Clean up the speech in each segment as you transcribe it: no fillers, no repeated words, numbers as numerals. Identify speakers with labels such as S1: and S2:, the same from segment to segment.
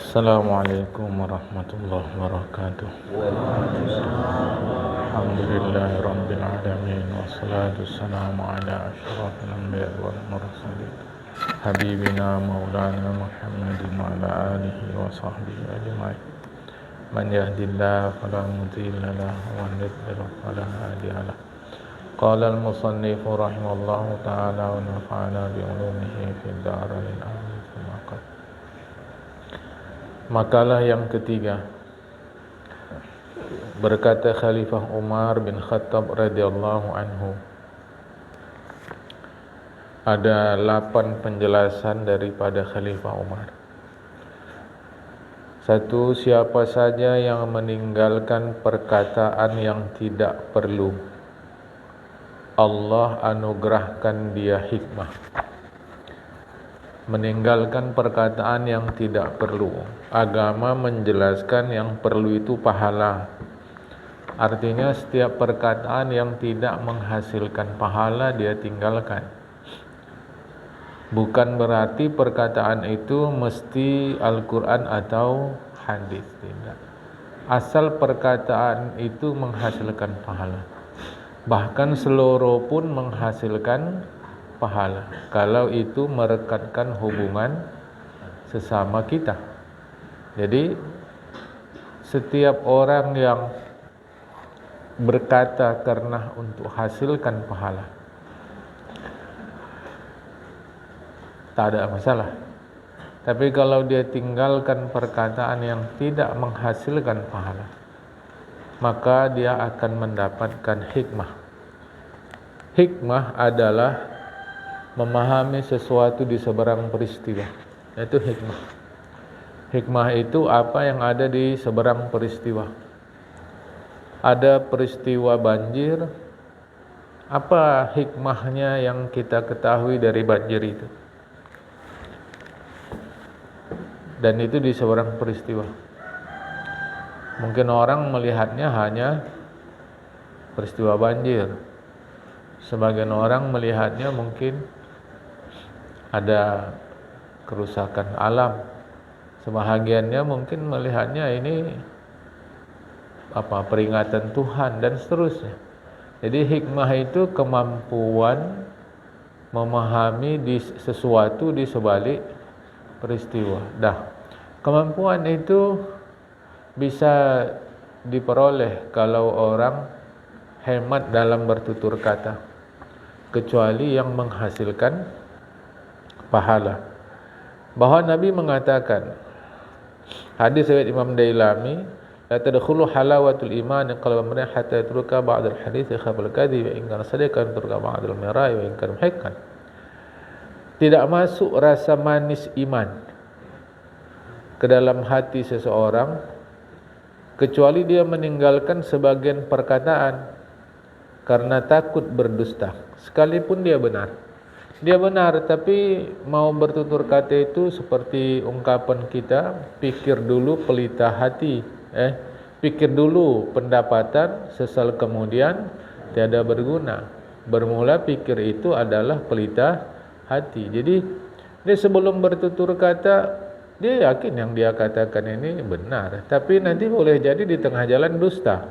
S1: Assalamualaikum warahmatullahi wabarakatuh. Alhamdulillahi rabbil alamin wassalatu wassalamu ala asyrafil anbiya'i wal mursalin habibina maulana Muhammadin wa ala alihi wa sahbihi ajma'in. Man yahdihillahu fala mudilla lahu wa man yudlil fala hadiya lahu. Qala al-musannif rahimahullahu ta'ala wa nafa'ana bi ulumihi fid dharain amin. Makalah yang ketiga, berkata Khalifah Umar bin Khattab radhiyallahu anhu, ada 8 penjelasan daripada Khalifah Umar. 1. Siapa saja yang meninggalkan perkataan yang tidak perlu, Allah anugerahkan dia hikmah. Meninggalkan perkataan yang tidak perlu. Agama menjelaskan yang perlu itu pahala. Artinya setiap perkataan yang tidak menghasilkan pahala dia tinggalkan. Bukan berarti perkataan itu mesti Al-Quran atau hadis, tidak. Asal perkataan itu menghasilkan pahala. Bahkan seluruh pun menghasilkan pahala kalau itu merekatkan hubungan sesama kita. Jadi setiap orang yang berkata karena untuk hasilkan pahala tak ada masalah. Tapi kalau dia tinggalkan perkataan yang tidak menghasilkan pahala, maka dia akan mendapatkan hikmah. Hikmah adalah memahami sesuatu di seberang peristiwa, itu hikmah. Hikmah itu apa yang ada di seberang peristiwa. Ada peristiwa banjir, apa hikmahnya yang kita ketahui dari banjir itu? Dan itu di seberang peristiwa. Mungkin orang melihatnya hanya peristiwa banjir. Sebagian orang melihatnya mungkin ada kerusakan alam. Sebahagiannya mungkin melihatnya ini peringatan Tuhan dan seterusnya. Jadi hikmah itu kemampuan memahami sesuatu di sebalik peristiwa. Kemampuan itu bisa diperoleh kalau orang hemat dalam bertutur kata, kecuali yang menghasilkan pahala. Bahwa Nabi mengatakan, hadis riwayat Imam Dailami, la tadkhulu halawatul iman qalban mar'a hatta yatruka ba'd al-hadits khabal kadhib wa in kana sadiqan turka ba'd al-mira'i wa in kana muhikkan. Tidak masuk rasa manis iman ke dalam hati seseorang kecuali dia meninggalkan sebagian perkataan karena takut berdusta, sekalipun dia benar. Dia benar, tapi mau bertutur kata itu seperti ungkapan kita, pikir dulu pelita hati, pikir dulu pendapatan, sesal kemudian tiada berguna. Bermula pikir itu adalah pelita hati. Jadi dia sebelum bertutur kata, dia yakin yang dia katakan ini benar, tapi nanti boleh jadi di tengah jalan dusta.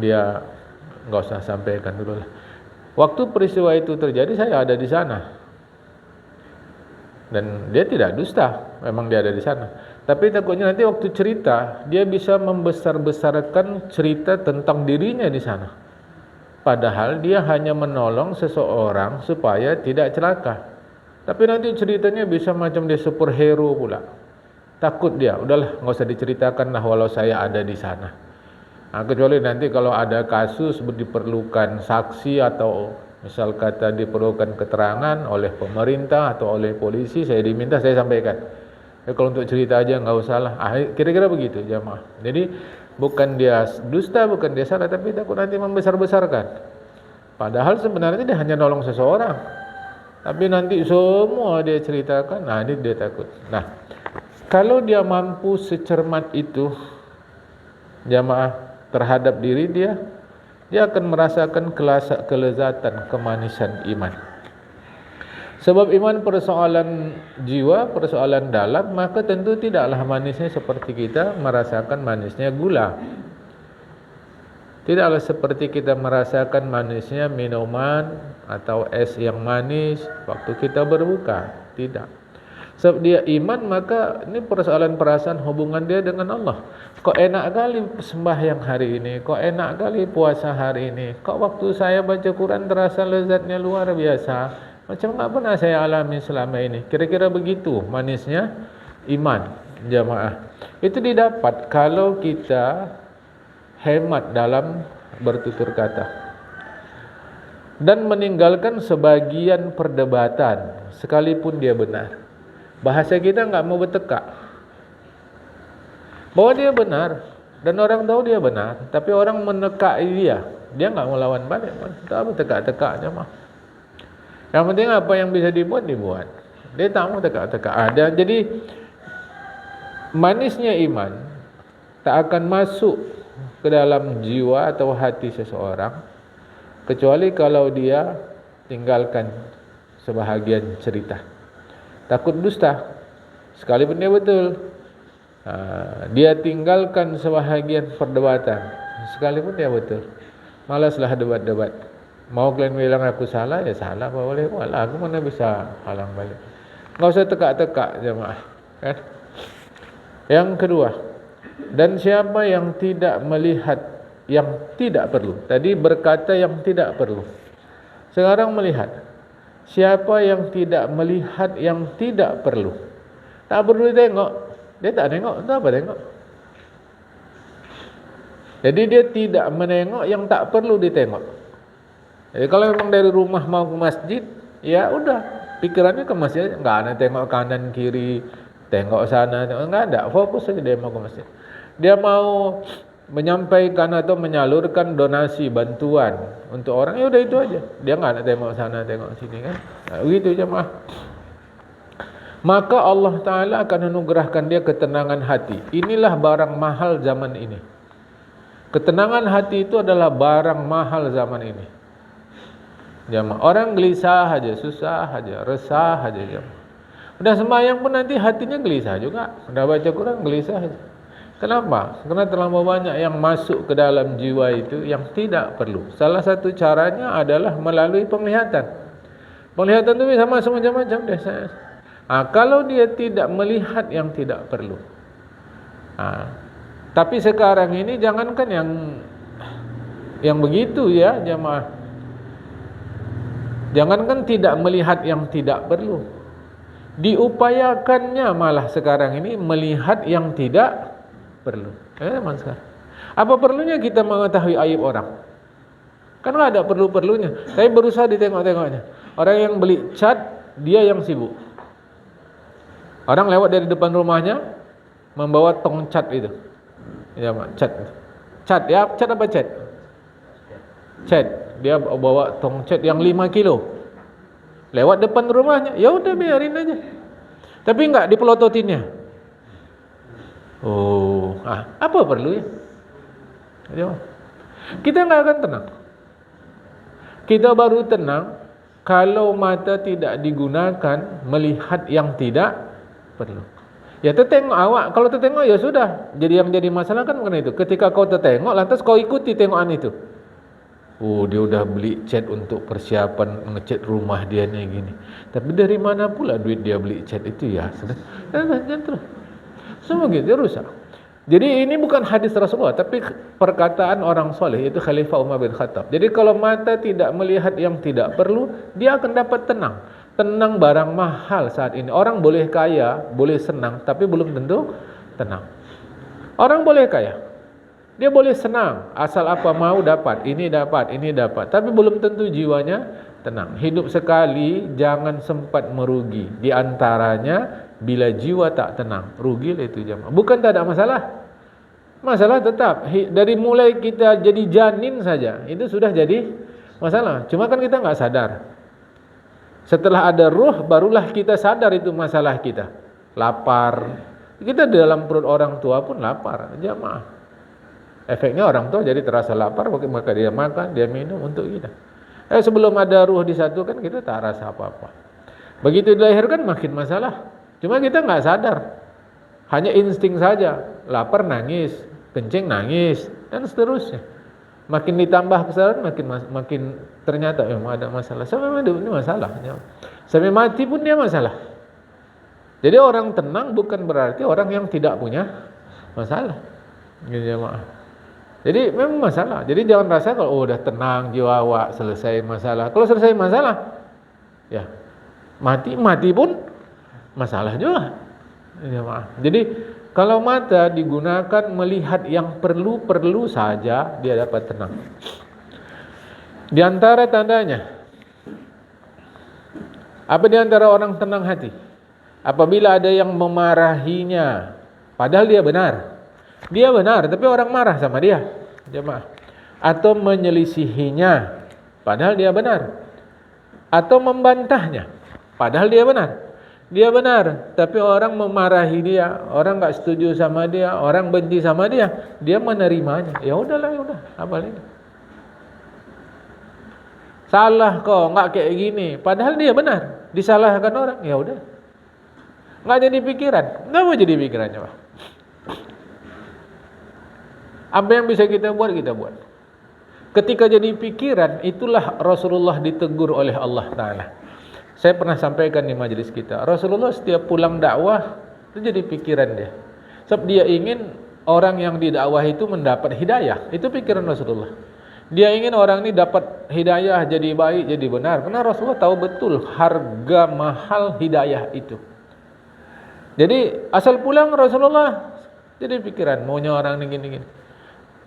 S1: Dia enggak usah sampaikan dulu lah. Waktu peristiwa itu terjadi saya ada di sana. Dan dia tidak dusta, memang dia ada di sana. Tapi takutnya nanti waktu cerita, dia bisa membesar-besarkan cerita tentang dirinya di sana. Padahal dia hanya menolong seseorang supaya tidak celaka. Tapi nanti ceritanya bisa macam dia superhero pula. Takut dia, udahlah enggak usah diceritakan lah walau saya ada di sana. Kecuali nanti kalau ada kasus diperlukan saksi atau misal kata diperlukan keterangan oleh pemerintah atau oleh polisi, saya diminta, saya sampaikan. Kalau untuk cerita aja enggak usah lah. Kira-kira begitu jamaah. Jadi bukan dia dusta, bukan dia salah, tapi takut nanti membesar-besarkan. Padahal sebenarnya dia hanya nolong seseorang. Tapi nanti semua dia ceritakan, ini dia takut. Kalau dia mampu secermat itu jamaah terhadap diri dia akan merasakan kelezatan, kemanisan iman. Sebab iman persoalan jiwa, persoalan dalam, maka tentu tidaklah manisnya seperti kita merasakan manisnya gula. Tidaklah seperti kita merasakan manisnya minuman atau es yang manis waktu kita berbuka. Tidak. Sebab dia iman, maka ini persoalan perasaan hubungan dia dengan Allah. Kok enak kali sembahyang hari ini, kok enak kali puasa hari ini, kok waktu saya baca Quran terasa lezatnya luar biasa. Macam tak pernah saya alami selama ini. Kira-kira begitu manisnya iman, jamaah. Itu didapat kalau kita hemat dalam bertutur kata dan meninggalkan sebagian perdebatan sekalipun dia benar. Bahasa kita enggak mau bertekak bahwa dia benar dan orang tahu dia benar, tapi orang menekai dia enggak melawan balik. Tak apa tekak-tekaknya mah. Yang penting apa yang bisa dibuat. Dia tak mau tekak-tekak. Ada. Jadi manisnya iman tak akan masuk ke dalam jiwa atau hati seseorang kecuali kalau dia tinggalkan sebahagian cerita. Takut dusta sekalipun dia betul. Dia tinggalkan sebahagian perdebatan sekalipun dia betul. Malaslah debat-debat. Mau kalian bilang aku salah, ya salah, apa boleh buat lah. Aku mana bisa halang balik. Enggak usah tekak-tekak jemaah, kan? Yang kedua, dan siapa yang tidak melihat yang tidak perlu. Tadi berkata yang tidak perlu. Sekarang melihat. Siapa yang tidak melihat yang tidak perlu. Tak perlu tengok. Dia tak tengok, tak apa tengok. Jadi dia tidak menengok yang tak perlu ditengok. Jadi kalau memang dari rumah mau ke masjid, ya udah, pikirannya ke masjid, enggak ada tengok kanan kiri, tengok sana, enggak ada, fokus saja dia mau ke masjid. Dia mau menyampaikan atau menyalurkan donasi bantuan untuk orang, ya udah itu aja. Dia enggak ada tengok sana, tengok sini kan. Nah, begitu jemaah. Maka Allah Ta'ala akan anugerahkan dia ketenangan hati. Inilah barang mahal zaman ini. Ketenangan hati itu adalah barang mahal zaman ini. Jamaah, orang gelisah aja, susah aja, resah aja jamaah. Udah sembahyang pun nanti hatinya gelisah juga. Udah baca Quran gelisah aja. Kenapa? Karena terlalu banyak yang masuk ke dalam jiwa itu yang tidak perlu. Salah satu caranya adalah melalui penglihatan. Penglihatan itu bisa masuk macam-macam deh. Kalau dia tidak melihat yang tidak perlu. Tapi sekarang ini jangankan yang begitu ya jamaah. Jangankan tidak melihat yang tidak perlu, diupayakannya malah sekarang ini melihat yang tidak perlu. Apa perlunya kita mengetahui aib orang? Kan nggak ada perlu-perlunya. Saya berusaha ditengok-tengoknya. Orang yang beli cat, dia yang sibuk. Orang lewat dari depan rumahnya membawa tong cat itu. Ya, cat. Cat ya, cat apa cat? Cat. Dia bawa tong cat yang 5 kilo. Lewat depan rumahnya, ya udah biarin aja. Tapi enggak dipelototinnya. Apa perlunya? Kita enggak akan tenang. Kita baru tenang kalau mata tidak digunakan melihat yang tidak perlu. Ya tertengok awak, kalau tertengok ya sudah. Jadi yang jadi masalah kan bukan itu. Ketika kau tertengok, lantas kau ikuti tengokan itu. Dia udah beli cat untuk persiapan ngecat rumah dia nih gini. Tapi dari mana pula duit dia beli cat itu ya? Terus. Semua gitu rusak. Jadi ini bukan hadis Rasulullah, tapi perkataan orang soleh, itu Khalifah Umar bin Khattab. Jadi kalau mata tidak melihat yang tidak perlu, dia akan dapat tenang. Tenang barang mahal saat ini. Orang boleh kaya, boleh senang, tapi belum tentu tenang. Orang boleh kaya, dia boleh senang, asal apa mau dapat, ini dapat, tapi belum tentu jiwanya tenang. Hidup sekali, jangan sempat merugi. Di antaranya, bila jiwa tak tenang, rugilah itu jemaah. Bukan tak ada masalah. Masalah tetap. Dari mulai kita jadi janin saja, itu sudah jadi masalah. Cuma kan kita enggak sadar. Setelah ada ruh, barulah kita sadar itu masalah kita. Lapar. Kita di dalam perut orang tua pun lapar, jemaah. Efeknya orang tua jadi terasa lapar, maka dia makan, dia minum untuk kita. Sebelum ada ruh disatukan, kita tak rasa apa-apa. Begitu dilahirkan makin masalah. Cuma kita nggak sadar. Hanya insting saja. Lapar nangis, kencing nangis, dan seterusnya. Makin ditambah kesalahan makin ternyata memang ada masalah. Sampai memang ini masalah. Sampai mati pun dia masalah. Jadi orang tenang bukan berarti orang yang tidak punya masalah. Gitu jemaah. Jadi memang masalah. Jadi jangan rasa kalau udah tenang jiwa awak selesai masalah. Kalau selesai masalah, ya mati pun masalah juga. Jemaah. Jadi kalau mata digunakan melihat yang perlu saja, dia dapat tenang. Di antara tandanya, apa di antara orang tenang hati? Apabila ada yang memarahinya, padahal dia benar, tapi orang marah sama dia, jemaah. Atau menyelisihinya, padahal dia benar. Atau membantahnya, padahal dia benar, tapi orang memarahi dia, orang nggak setuju sama dia, orang benci sama dia, dia menerimanya. Ya udahlah, apa ini? Salah kok, nggak kayak gini. Padahal dia benar, disalahkan orang. Ya udah, nggak jadi pikiran, nggak mau jadi pikirannya, Pak. Apa yang bisa kita buat, kita buat. Ketika jadi pikiran, itulah Rasulullah ditegur oleh Allah Ta'ala. Saya pernah sampaikan di majelis kita, Rasulullah setiap pulang dakwah itu jadi pikiran dia. Sebab dia ingin orang yang didakwah itu mendapat hidayah. Itu pikiran Rasulullah. Dia ingin orang ini dapat hidayah, jadi baik, jadi benar. Karena Rasulullah tahu betul harga mahal hidayah itu. Jadi asal pulang Rasulullah jadi pikiran, maunya orang ini gini.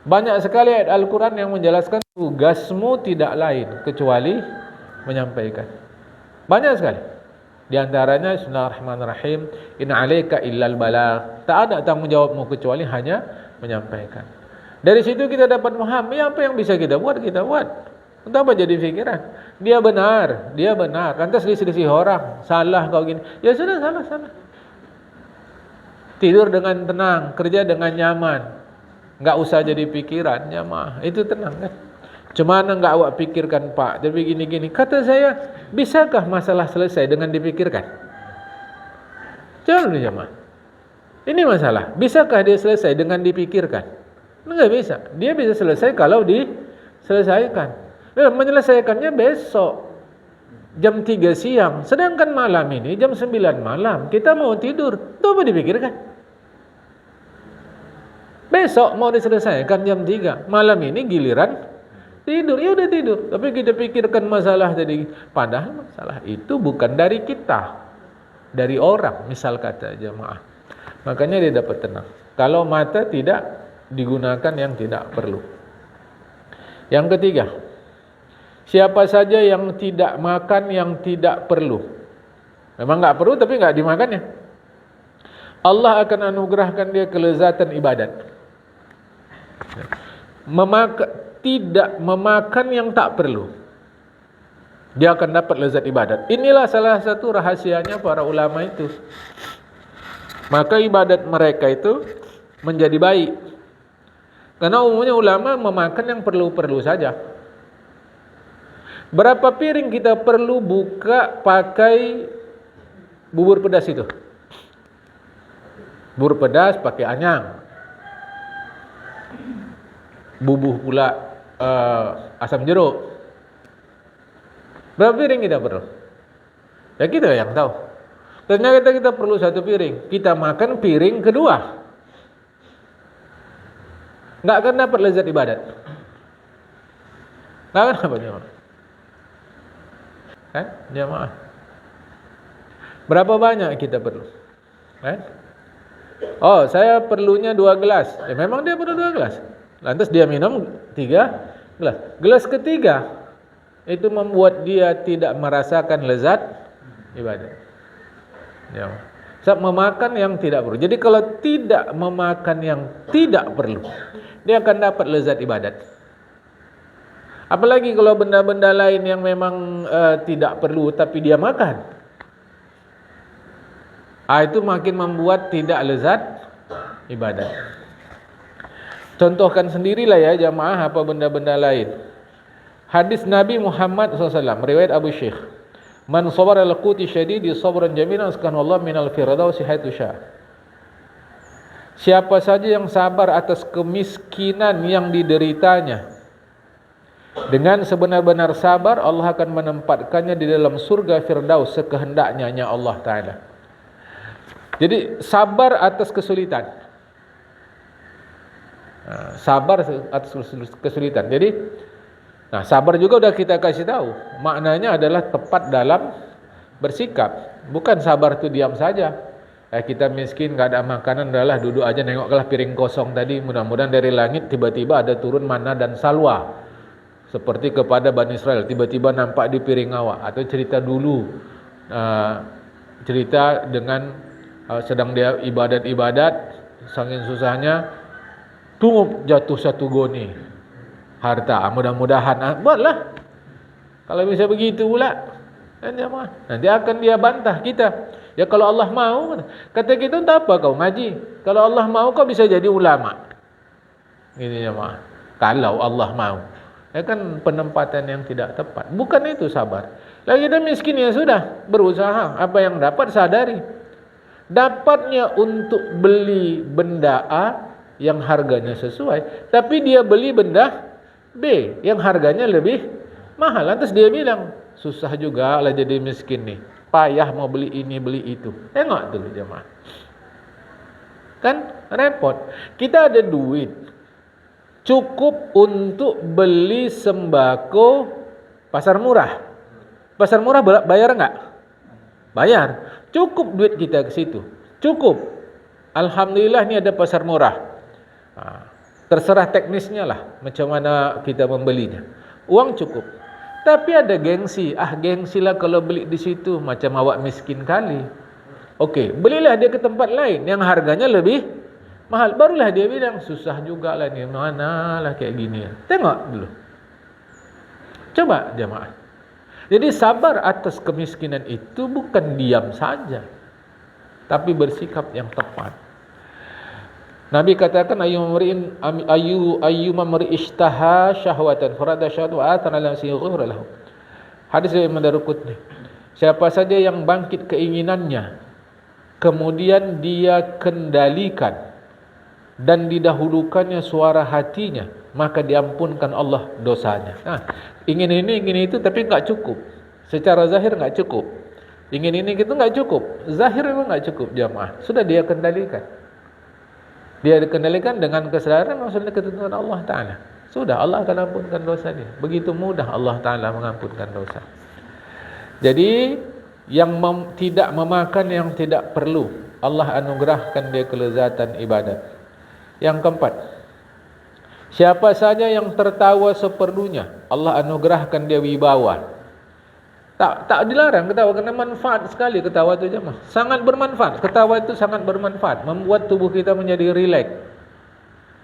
S1: Banyak sekali ayat Al-Quran yang menjelaskan tugasmu tidak lain kecuali menyampaikan. Banyak sekali. Di antaranya Bismillahirrahmanirrahim, in 'alaika illal balagh. Tak ada tanggung jawabmu kecuali hanya menyampaikan. Dari situ kita dapat memahami apa yang bisa kita buat, kita buat. Untuk apa jadi pikiran? Dia benar. Lantas diselisih orang, salah kau gini. Ya sudah, salah. Tidur dengan tenang, kerja dengan nyaman. Enggak usah jadi pikiran, jamaah. Itu tenang kan? Cuma enggak awak pikirkan, Pak. Jadi gini. Kata saya, bisakah masalah selesai dengan dipikirkan? Jangan jemaah. Ini masalah. Bisakah dia selesai dengan dipikirkan? Enggak bisa. Dia bisa selesai kalau diselesaikan. Menyelesaikannya besok jam 3 siang. Sedangkan malam ini jam 9 malam. Kita mau tidur. Itu apa dipikirkan? Besok mau diselesaikan jam 3. Malam ini giliran tidur, ya udah tidur. Tapi kita pikirkan masalah tadi. Padahal masalah itu bukan dari kita, dari orang. Misal kata jemaah. Makanya dia dapat tenang. Kalau mata tidak digunakan yang tidak perlu. Yang ketiga, siapa saja yang tidak makan yang tidak perlu. Memang nggak perlu tapi nggak dimakannya. Allah akan anugerahkan dia kelezatan ibadat. Tidak memakan yang tak perlu, dia akan dapat lezat ibadat. Inilah salah satu rahasianya para ulama itu. Maka ibadat mereka itu menjadi baik. Karena umumnya ulama memakan yang perlu-perlu saja. Berapa piring kita perlu buka pakai bubur pedas itu? Bubur pedas pakai anyang. Bubuh pula asam jeruk. Berapa piring kita perlu? Ya kita yang tahu. Ternyata kita perlu 1 piring. Kita makan piring kedua. Nggak akan dapat lezat ibadat. Nggak akan dapat jemaah. Kan? Jemaah. Berapa banyak kita perlu? Kan? Oh, saya perlunya 2 gelas. Ya memang dia perlu 2 gelas. Lantas dia minum 3 gelas. Gelas ketiga itu membuat dia tidak merasakan lezat ibadat. Ya. Sebab memakan yang tidak perlu. Jadi kalau tidak memakan yang tidak perlu, dia akan dapat lezat ibadat. Apalagi kalau benda-benda lain yang memang tidak perlu tapi dia makan. Itu makin membuat tidak lezat ibadat. Contohkan sendirilah ya jamaah apa benda-benda lain. Hadis Nabi Muhammad SAW, riwayat Abu Syekh. Man sabara al-quti syadidi sabran jamilan askanahu Allah minal firdausi haitsu syaa. Siapa saja yang sabar atas kemiskinan yang dideritanya, dengan sebenar-benar sabar, Allah akan menempatkannya di dalam surga Firdaus sekehendaknya Allah Ta'ala. Jadi sabar atas kesulitan. Sabar atas kesulitan. Jadi, sabar juga udah kita kasih tahu. Maknanya adalah tepat dalam bersikap. Bukan sabar itu diam saja. Kita miskin, gak ada makanan, adalah duduk aja nengoklah piring kosong tadi. Mudah-mudahan dari langit tiba-tiba ada turun mana dan salwa. Seperti kepada Bani Israel, tiba-tiba nampak di piring awak. Atau cerita dulu, cerita dengan sedang dia ibadat-ibadat, saking susahnya, tunggu jatuh satu goni harta. Mudah-mudahan, buatlah. Kalau bisa begitu pula, nanti akan dia bantah kita. Ya kalau Allah mau, kata kita tak apa kau ngaji. Kalau Allah mau kau bisa jadi ulama. Gini jemaah. Kalau Allah mau. Kan penempatan yang tidak tepat. Bukan itu sabar. Lagi kita miskin ya sudah, berusaha. Apa yang dapat sadari. Dapatnya untuk beli benda A yang harganya sesuai, tapi dia beli benda B yang harganya lebih mahal. Lantas dia bilang, susah juga lah jadi miskin nih. Payah mau beli ini, beli itu. Tengok dulu jemaah. Kan repot. Kita ada duit. Cukup untuk beli sembako pasar murah. Pasar murah bayar enggak? Bayar. Cukup duit kita ke situ. Cukup. Alhamdulillah ni ada pasar murah. Terserah teknisnya lah macam mana kita membelinya. Uang cukup. Tapi ada gengsi. Gengsilah kalau beli di situ macam awak miskin kali. Okey, belilah dia ke tempat lain yang harganya lebih mahal. Barulah dia bilang, susah juga lah ni, mana lah kayak gini. Tengok dulu. Coba jemaah. Jadi sabar atas kemiskinan itu bukan diam saja, tapi bersikap yang tepat. Nabi katakan, ayyuma mar'in ishtaha syahwatan farada syahwatan ala nafsihi ghufira lahu. Hadis dari Imam Daruqutni. Siapa saja yang bangkit keinginannya, kemudian dia kendalikan dan didahulukannya suara hatinya, maka diampunkan Allah dosanya. Ingin ini, ingin itu, tapi enggak cukup. Secara zahir enggak cukup. Ingin ini gitu enggak cukup. Zahir memang enggak cukup jamaah. Sudah dia kendalikan. Dia dikendalikan dengan kesadaran maksudnya ketentuan Allah Ta'ala. Sudah, Allah akan ampunkan dosa dia. Begitu mudah Allah Ta'ala mengampunkan dosa. Jadi yang tidak memakan yang tidak perlu, Allah anugerahkan dia kelezatan ibadat. Yang keempat, siapa saja yang tertawa seperlunya, Allah anugerahkan dia wibawa. Tak dilarang ketawa, kerana manfaat sekali ketawa itu jemaah. Sangat bermanfaat. Ketawa itu sangat bermanfaat, membuat tubuh kita menjadi rileks.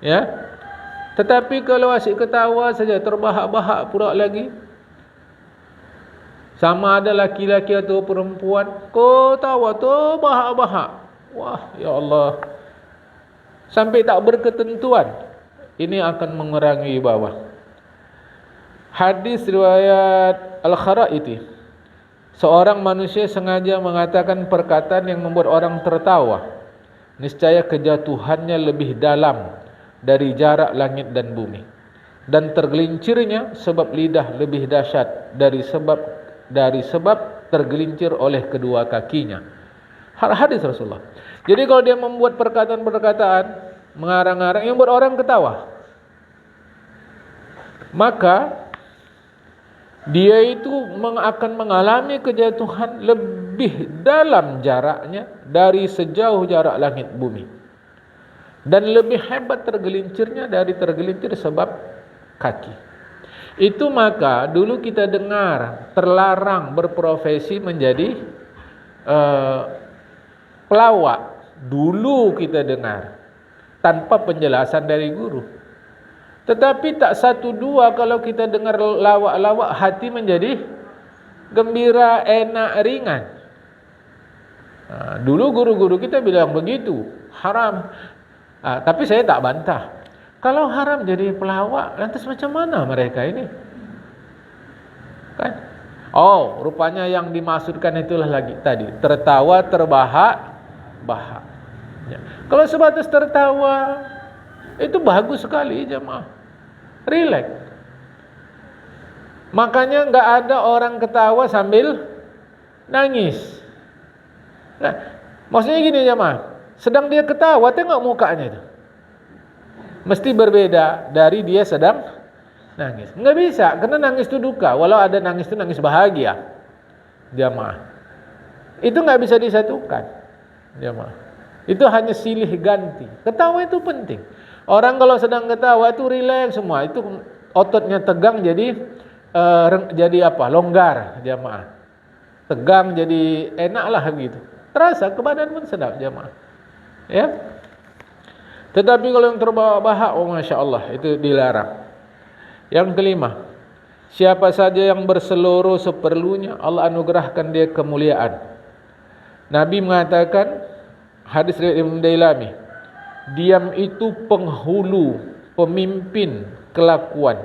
S1: Ya. Tetapi kalau asyik ketawa saja, terbahak-bahak pula lagi, sama ada laki-laki atau perempuan, kau tawa tu bahak-bahak. Wah, ya Allah. Sampai tak berketentuan. Ini akan mengurangi wibawa. Hadis riwayat Al-Kharaiti. Seorang manusia sengaja mengatakan perkataan yang membuat orang tertawa. Niscaya kejatuhannya lebih dalam dari jarak langit dan bumi. Dan tergelincirnya sebab lidah lebih dahsyat dari sebab tergelincir oleh kedua kakinya. Hadis Rasulullah. Jadi kalau dia membuat perkataan-perkataan mengarang-arang yang membuat orang ketawa, maka dia itu akan mengalami kejatuhan lebih dalam jaraknya dari sejauh jarak langit bumi. Dan lebih hebat tergelincirnya dari tergelincir sebab kaki. Itu maka dulu kita dengar terlarang berprofesi menjadi pelawak. Dulu kita dengar tanpa penjelasan dari guru. Tetapi tak satu dua kalau kita dengar lawak-lawak, hati menjadi gembira, enak, ringan. Dulu guru-guru kita bilang begitu, haram. Tapi saya tak bantah. Kalau haram jadi pelawak, lantas macam mana mereka ini? Kan? Oh, rupanya yang dimaksudkan itulah lagi tadi, tertawa terbahak-bahak. Ya. Kalau sebatas tertawa, itu bagus sekali jemaah. Relax. Makanya nggak ada orang ketawa sambil nangis. Nah, maksudnya gini jemaah, sedang dia ketawa, tengok mukanya itu. Mesti berbeda dari dia sedang nangis. Nggak bisa, karena nangis itu duka. Walau ada nangis itu nangis bahagia. Jamaah. Itu nggak bisa disatukan. Jamaah. Itu hanya silih ganti. Ketawa itu penting. Orang kalau sedang ketawa itu rileks semua. Itu ototnya tegang jadi longgar jamaah. Tegang jadi enak lah gitu. Terasa ke badan pun sedap jamaah. Ya. Tetapi kalau yang terbahak-bahak, oh Masya Allah, itu dilarang. Yang kelima, siapa saja yang berseloroh seperlunya, Allah anugerahkan dia kemuliaan. Nabi mengatakan, hadis riwayat Imam Dailami, diam itu penghulu, pemimpin kelakuan.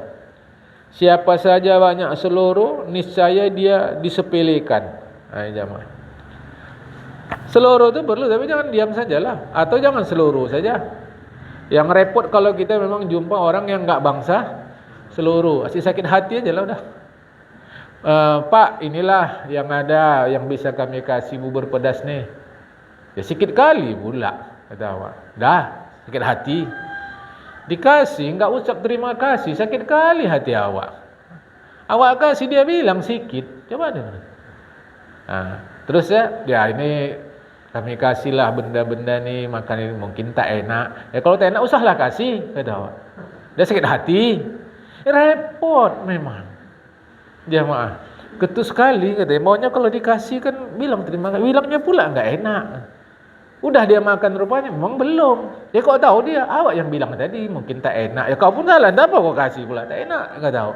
S1: Siapa saja banyak seloroh, niscaya dia disepelekan. Jamaah. Seloroh itu perlu, tapi jangan diam sajalah, atau jangan seloroh saja. Yang repot kalau kita memang jumpa orang yang enggak bangsa seloroh, asyik sakit hati aja lah udah. Pak, inilah yang ada yang bisa kami kasih bubur pedas nih. Ya sikit kali pula, kata awak. Dah, sakit hati. Dikasih, enggak ucap terima kasih, sakit kali hati awak. Awak kasih dia bilang sikit, coba deh. Terus ya ini kami kasihlah benda-benda nih, makan ini mungkin tak enak. Ya kalau tak enak usahlah kasih, kata awak. Dia sakit hati. Repot memang. Jamaah. Ketus sekali katanya. Maunya kalau dikasih kan bilang terima kasih. Bilangnya pula enggak enak. Udah dia makan rupanya memang belum. Ya kok tahu dia, awak yang bilang tadi mungkin tak enak. Ya kau pun salah, apa kau kasih pula tak enak, enggak tahu.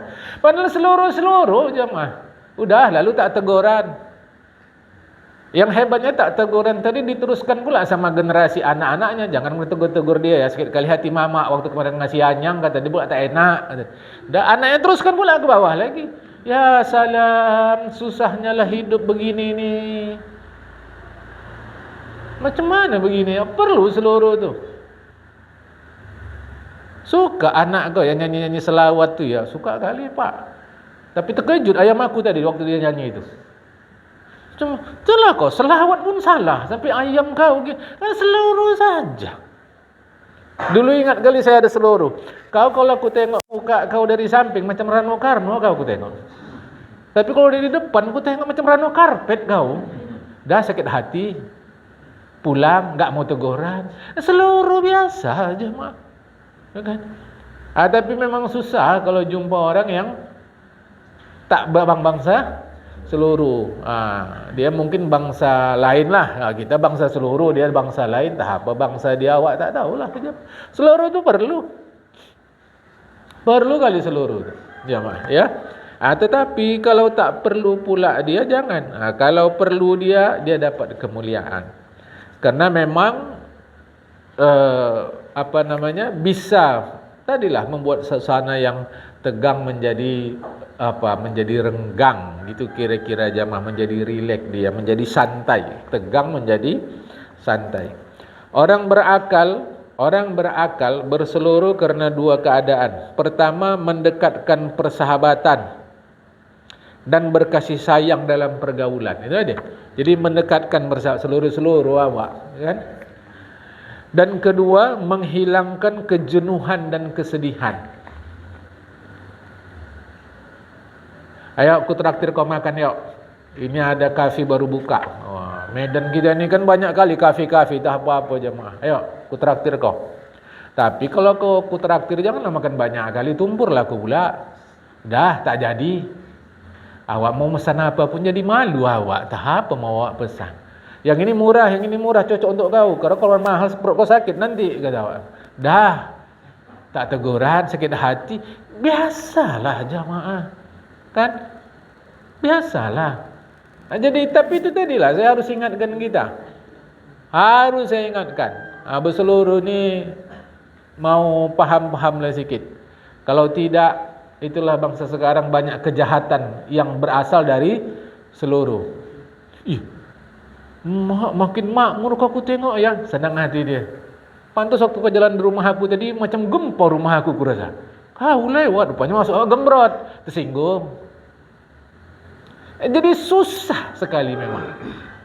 S1: Padahal seluruh jamaah. Udah lalu tak teguran. Yang hebatnya tak teguran tadi diteruskan pula sama generasi anak-anaknya. Jangan tegur-tegur dia ya, sakit kali hati mama waktu kemarin ngasih anyang kata dia pula tak enak. Dan anaknya teruskan pula ke bawah lagi. Ya salam, susahnya lah hidup begini nih. Macam mana begini? Perlu seluruh tu. Suka anak kau yang nyanyi-nyanyi selawat tu ya, suka kali pak. Tapi terkejut ayam aku tadi waktu dia nyanyi itu. Itulah kau, selawat pun salah. Sampai ayam kau, kan seluruh saja. Dulu ingat kali saya ada seluruh. Kau kalau aku tengok muka kau dari samping, macam Rano Karno kau aku tengok. Tapi kalau dari depan, aku tengok macam Rano Karpet kau. Dah sakit hati. Pulang, enggak mau teguran. Seluruh biasa aja, mak. Kan? Tapi memang susah kalau jumpa orang yang tak bangsa seluruh. Dia mungkin bangsa lain lah. Kita bangsa seluruh, dia bangsa lain. Tak apa bangsa dia, awak tak tahulah. Seluruh itu perlu kali seluruh itu. Ya. Tetapi kalau tak perlu pula dia jangan. Kalau perlu dia dapat kemuliaan. Karena memang bisa tadilah membuat suasana yang tegang menjadi renggang gitu kira-kira jamaah, menjadi rileks dia, menjadi santai, tegang menjadi santai. Orang berakal berseluruh karena dua keadaan. Pertama, mendekatkan persahabatan dan berkasih sayang dalam pergaulan. Itu aja. Jadi mendekatkan seluruh awak, kan? Dan kedua, menghilangkan kejenuhan dan kesedihan. Ayo aku traktir kau makan yuk. Ini ada kafe baru buka. Medan kita ni kan banyak kali kafe-kafe, tak apa-apa jemaah. Ayo, aku traktir kau. Tapi kalau aku traktir janganlah makan banyak kali, tumpurlah aku pula. Dah tak jadi. Awak mau pesan apa pun jadi malu awak. Tak apa mau awak pesan. Yang ini murah, cocok untuk kau. Kalau mahal perut kau sakit nanti, kata awak. Dah. Tak teguran, sakit hati. Biasalah jemaah. Kan? Biasalah. Jadi tapi itu tadilah saya harus ingatkan kita. Harus saya ingatkan. Berseluruh ni mau paham-pahamlah sikit. Kalau tidak Itulah bangsa sekarang banyak kejahatan yang berasal dari seluruh. Ih, makin makmur kok aku tengok ya, senang hati dia. Pantas waktu ke jalan di rumah aku tadi macam gempor rumah aku kurasa. Kau lewat rupanya masuk gembrot, tersinggung. Jadi susah sekali memang.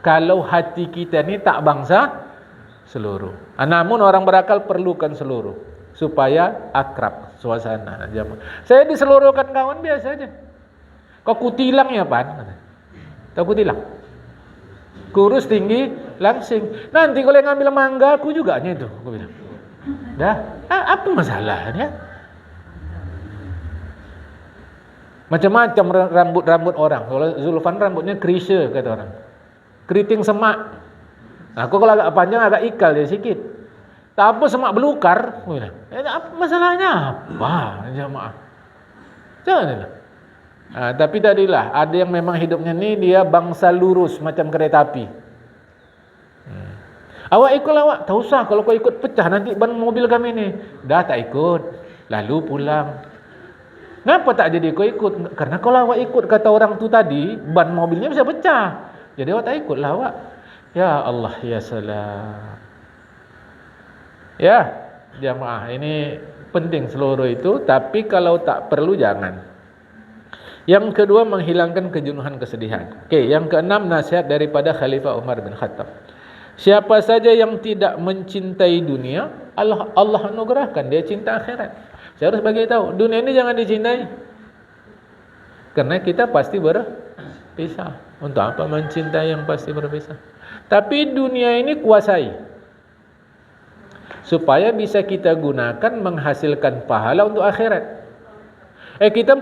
S1: Kalau hati kita ni tak bangsa seluruh. Namun orang berakal perlukan seluruh supaya akrab suasana jamaah. Saya diseluruhkan kawan biasa aja. Kau kutilang ya pan? Tahu kutilang? Kurus tinggi langsing. Nanti kalau yang ngambil mangga aku juga itu. Aku bilang. Dah, apa masalahnya? Macam-macam rambut-rambut orang. Kalau Zulfan rambutnya krisya kata orang. Keriting semak. Aku kalau agak panjang agak ikal dia sikit. Tak apa semak belukar. Masalahnya apa? Jamaah. Janganlah. Tapi tadilah ada yang memang hidupnya ni dia bangsa lurus macam kereta api. Awak ikut awak. Tak usah kalau kau ikut pecah nanti ban mobil kami ni. Dah tak ikut. Lalu pulang. Kenapa tak jadi kau ikut? Karena kalau awak ikut kata orang tu tadi, ban mobilnya bisa pecah. Jadi awak tak ikutlah awak. Ya Allah, ya salam. Ya, jamaah, ini penting seluruh itu, tapi kalau tak perlu jangan. Yang kedua, menghilangkan kejenuhan kesedihan. Okey, yang keenam, nasihat daripada Khalifah Umar bin Khattab. Siapa saja yang tidak mencintai dunia, Allah anugerahkan dia cinta akhirat. Saya harus bagi tahu, dunia ini jangan dicintai. Karena kita pasti berpisah. Untuk apa mencintai yang pasti berpisah? Tapi dunia ini kuasai. Supaya bisa kita gunakan menghasilkan pahala untuk akhirat. Kita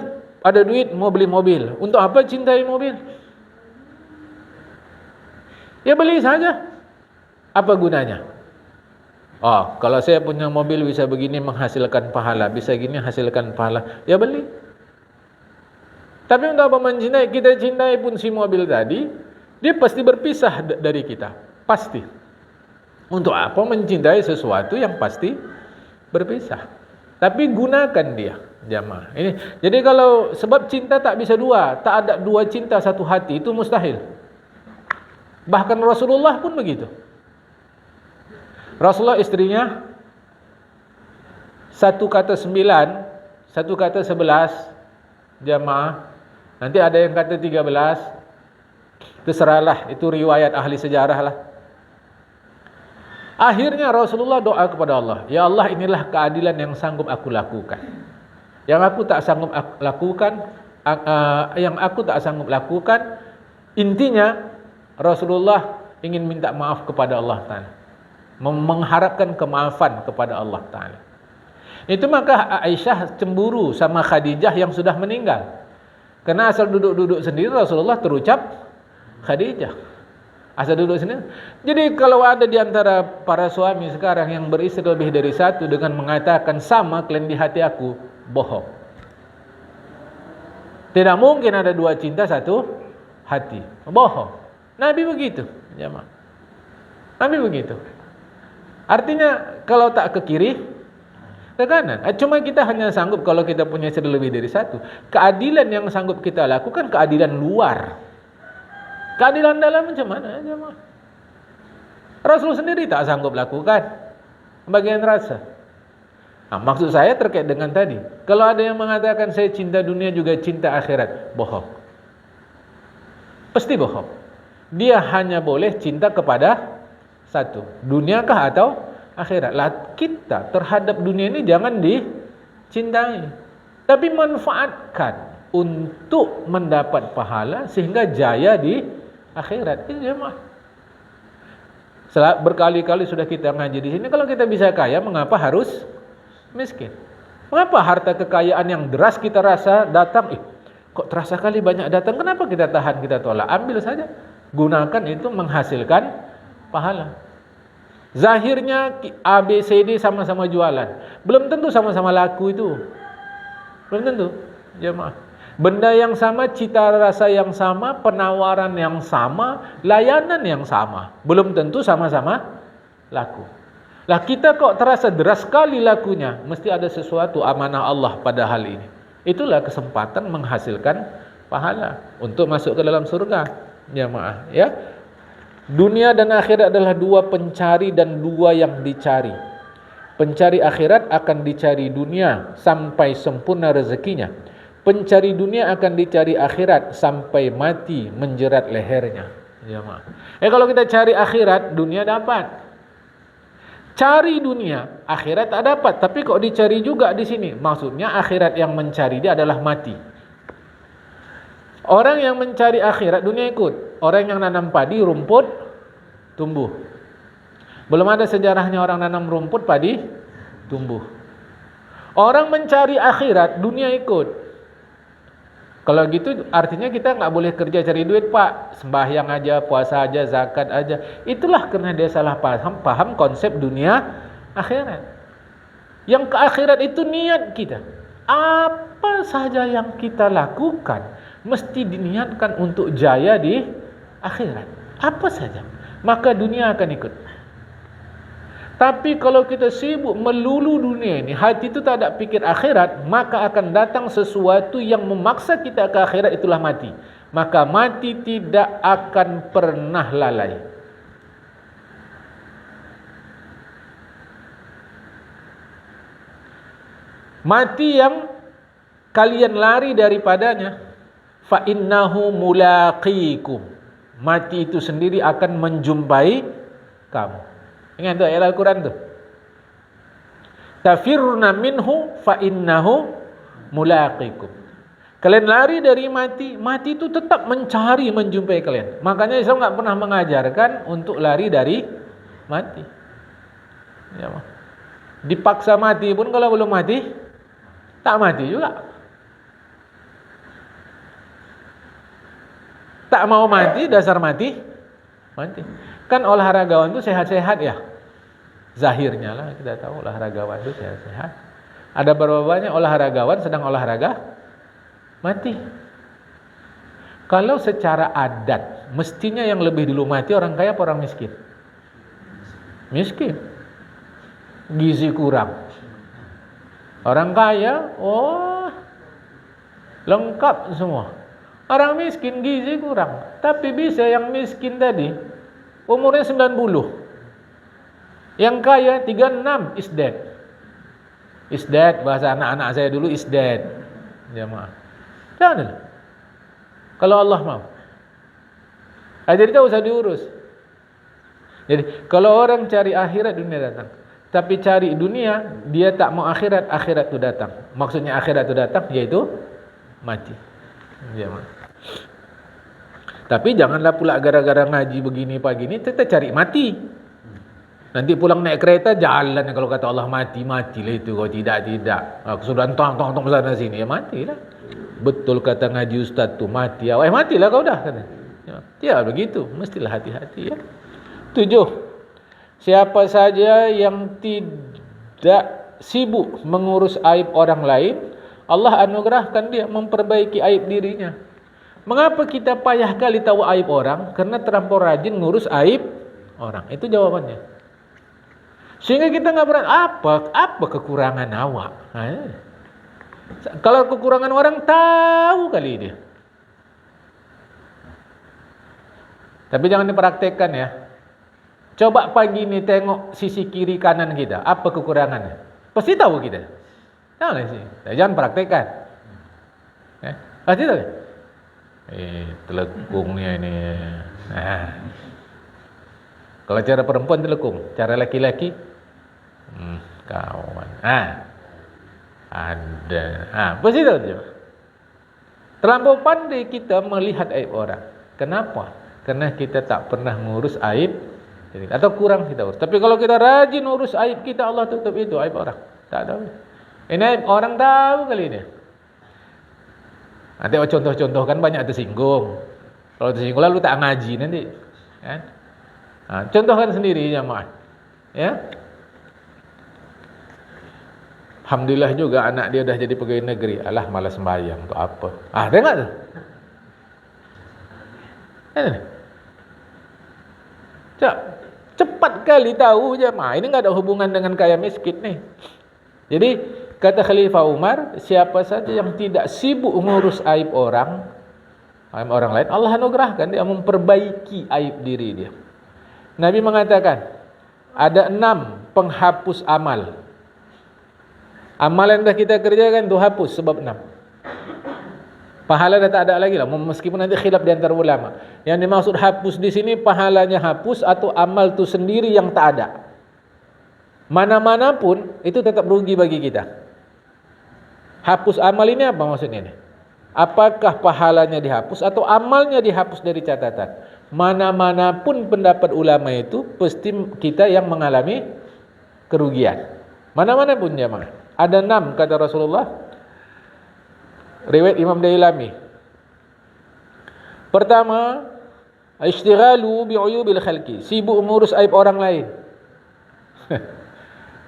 S1: ada duit mau beli mobil. Untuk apa cintai mobil? Ya beli saja. Apa gunanya? Kalau saya punya mobil bisa begini menghasilkan pahala, bisa gini hasilkan pahala, ya beli. Tapi untuk apa mencintai? Kita cintai pun si mobil tadi, dia pasti berpisah dari kita, pasti. Untuk apa mencintai sesuatu yang pasti berpisah? Tapi gunakan dia, jamaah. Jadi kalau sebab cinta tak bisa dua, tak ada dua cinta satu hati, itu mustahil. Bahkan Rasulullah pun begitu. Rasulullah istrinya 1 kata 9, 1 kata 11, jamaah. Nanti ada yang kata 13. Terserahlah, itu riwayat ahli sejarah lah. Akhirnya Rasulullah doa kepada Allah, ya Allah, inilah keadilan yang sanggup aku lakukan. Yang aku tak sanggup lakukan, intinya Rasulullah ingin minta maaf kepada Allah Ta'ala, mengharapkan kemaafan kepada Allah Ta'ala. Itu maka Aisyah cemburu sama Khadijah yang sudah meninggal. Karena asal duduk-duduk sendiri Rasulullah terucap Khadijah. Asal duduk sendiri. Jadi kalau ada di antara para suami sekarang yang beristri lebih dari satu dengan mengatakan sama kalian di hati aku, bohong. Tidak mungkin ada dua cinta satu hati. Bohong. Nabi begitu, jemaah. Nabi begitu. Artinya kalau tak ke kiri, ke kanan. Cuma kita hanya sanggup kalau kita punya istri lebih dari satu. Keadilan yang sanggup kita lakukan keadilan luar. Keadilan dalam macam mana? Rasul sendiri tak sanggup lakukan. Bagian rasa. Maksud saya terkait dengan tadi. Kalau ada yang mengatakan saya cinta dunia juga cinta akhirat, bohong. Pasti bohong. Dia hanya boleh cinta kepada satu, duniakah atau akhirat. Lah kita terhadap dunia ini jangan dicintai, tapi manfaatkan untuk mendapat pahala sehingga jaya di akhirat. Ini jemaah. Berkali-kali sudah kita ngaji di sini, kalau kita bisa kaya, mengapa harus miskin? Mengapa harta kekayaan yang deras kita rasa datang, kok terasa kali banyak datang, kenapa kita tahan, kita tolak? Ambil saja, gunakan itu menghasilkan pahala. Zahirnya ABCD sama-sama jualan, belum tentu sama-sama laku itu. Belum tentu, jemaah. Benda yang sama, cita rasa yang sama, penawaran yang sama, layanan yang sama, belum tentu sama-sama laku. Lah kita kok terasa deras sekali lakunya, mesti ada sesuatu amanah Allah pada hal ini. Itulah kesempatan menghasilkan pahala untuk masuk ke dalam surga. Jamaah, ya. Dunia dan akhirat adalah dua pencari dan dua yang dicari. Pencari akhirat akan dicari dunia sampai sempurna rezekinya. Pencari dunia akan dicari akhirat sampai mati menjerat lehernya. Jamaah. Kalau kita cari akhirat, dunia dapat. Cari dunia, akhirat tak dapat. Tapi kok dicari juga di sini? Maksudnya akhirat yang mencari dia adalah mati. Orang yang mencari akhirat, dunia ikut. Orang yang nanam padi, rumput tumbuh. Belum ada sejarahnya orang nanam rumput, padi tumbuh. Orang mencari akhirat, dunia ikut. Kalau gitu artinya kita nggak boleh kerja cari duit, Pak. Sembahyang aja, puasa aja, zakat aja. Itulah karena dia salah paham konsep dunia akhirat. Yang ke akhirat itu niat kita. Apa saja yang kita lakukan mesti diniatkan untuk jaya di akhirat. Apa saja. Maka dunia akan ikut. Tapi kalau kita sibuk melulu dunia ini, hati itu tak ada pikir akhirat, maka akan datang sesuatu yang memaksa kita ke akhirat, itulah mati. Maka mati tidak akan pernah lalai. Mati yang kalian lari daripadanya, fa innahu mulaqikum. Mati itu sendiri akan menjumpai kamu. Ingat tu ayat Al-Quran tu. Tafiruna minhu fa innahu mulaqikum. Kalian lari dari mati, mati itu tetap mencari menjumpai kalian. Makanya Islam enggak pernah mengajarkan untuk lari dari mati. Ya, dipaksa mati pun kalau belum mati, tak mati juga. Tak mau mati, dasar mati, mati. Kan olahragawan itu sehat-sehat ya. Zahirnya lah kita tahu olahragawan itu sehat-sehat. Ada berapa banyak olahragawan sedang olahraga mati. Kalau secara adat mestinya yang lebih dulu mati orang kaya apa orang miskin? Miskin. Gizi kurang. Orang kaya, lengkap semua. Orang miskin gizi kurang. Tapi bisa yang miskin tadi umurnya 90. Yang kaya 36 is dead. Is dead, bahasa anak-anak saya dulu is dead. Jamaah. Jangan. Kalau Allah mau. Jadi tak usah diurus. Jadi kalau orang cari akhirat, dunia datang. Tapi cari dunia, dia tak mau akhirat, akhirat itu datang. Maksudnya akhirat itu datang yaitu mati. Jamaah. Tapi janganlah pula gara-gara ngaji begini pagi ini kita cari mati. Nanti pulang naik kereta jalan, kalau kata Allah matilah itu. Kalau tidak. Sudah tong sana sini, ya matilah. Betul kata ngaji ustaz tu, mati. Matilah kau dah. Ya begitu, mestilah hati-hati ya. 7. Siapa saja yang tidak sibuk mengurus aib orang lain, Allah anugerahkan dia memperbaiki aib dirinya. Mengapa kita payah kali tahu aib orang? Karena terlampau rajin ngurus aib orang. Itu jawabannya. Sehingga kita nggak berani apa kekurangan awak. Kalau kekurangan orang tahu kali dia. Tapi jangan dipraktekkan ya. Coba pagi ini tengok sisi kiri kanan kita, apa kekurangannya? Pasti tahu kita. Jangan praktekkan. Pasti tahu. Telekungnya ini. Kalau cara perempuan telekung, cara laki-laki kawan. Ada. Pasti tahu je. Terlampau pandai kita melihat aib orang. Kenapa? Karena kita tak pernah ngurus aib atau kurang kita urus. Tapi kalau kita rajin urus aib kita, Allah tutup itu aib orang. Tak tahu. Ini aib orang tahu kali ini. Nanti contoh-contoh kan banyak tersinggung. Kalau tersinggung lalu tak ngaji nanti. Kan? Contohkan sendiri jamaah. Ya. Alhamdulillah juga anak dia dah jadi pegawai negeri. Alah malas sembahyang untuk apa? Tengok tu. Cepat kali tahu jamaah. Ini enggak ada hubungan dengan kaya miskin nih. Jadi Kata Khalifah Umar, siapa saja yang tidak sibuk mengurus aib orang lain, Allah anugerahkan dia memperbaiki aib diri dia. Nabi mengatakan, ada 6 penghapus amal. Amalan yang dah kita kerjakan tu hapus sebab 6. Pahala dah tak ada lagi lah, meskipun nanti khilaf di antara ulama. Yang dimaksud hapus di sini pahalanya hapus atau amal tu sendiri yang tak ada. Mana-mana pun itu tetap rugi bagi kita. Hapus amal ini apa maksudnya ini? Apakah pahalanya dihapus atau amalnya dihapus dari catatan? Mana-mana pun pendapat ulama itu pasti kita yang mengalami kerugian. Mana-mana pun jemaah. Ada 6 kata Rasulullah. Riwayat Imam Dailami. Pertama, istighalu bi'uyubil khalqi, sibuk mengurus aib orang lain.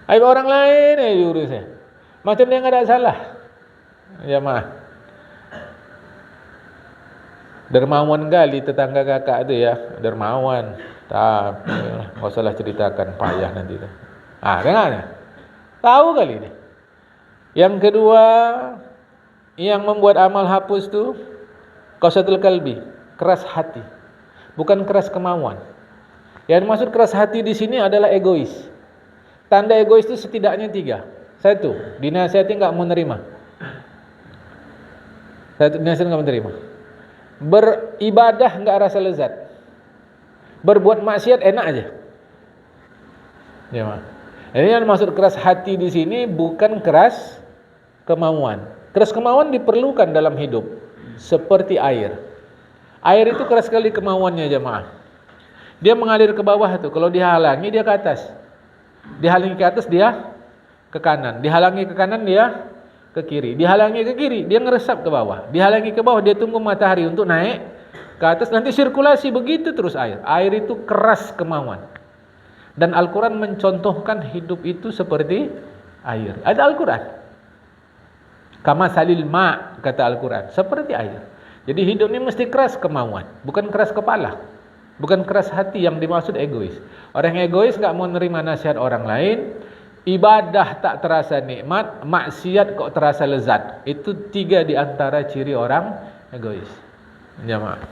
S1: Aib orang lain diurusnya. Macam dia enggak ada salah. Jemaah. Dermawan kali tetangga kakak tu ya, dermawan. Tapi enggak usahlah ceritakan, payah nanti tu. Dengar ya? Tahu kali ni. Yang kedua, yang membuat amal hapus tu qasatul qalbi, keras hati. Bukan keras kemauan. Yang maksud keras hati di sini adalah egois. Tanda egois itu setidaknya 3. 1, dinasihati enggak mau nerima. 1, dinasihati enggak menerima. Beribadah enggak rasa lezat. Berbuat maksiat enak aja. Ya, Mak. Ini yang maksud keras hati di sini bukan keras kemauan. Keras kemauan diperlukan dalam hidup seperti air. Air itu keras sekali kemauannya jemaah. Dia mengalir ke bawah tu, kalau dihalangi dia ke atas. Dihalangi ke atas dia ke kanan. Dihalangi ke kanan dia ke kiri. Dihalangi ke kiri dia ngeresap ke bawah. Dihalangi ke bawah dia tunggu matahari untuk naik ke atas, nanti sirkulasi begitu terus air. Air itu keras kemauan. Dan Al-Quran mencontohkan hidup itu seperti air. Ada Al-Quran. Kama salil ma, kata Al-Quran, seperti air. Jadi hidup ini mesti keras kemauan, bukan keras kepala, bukan keras hati yang dimaksud egois. Orang egois enggak mau menerima nasihat orang lain, ibadah tak terasa nikmat, maksiat kok terasa lezat. Itu 3 di antara ciri orang egois. Jemaah.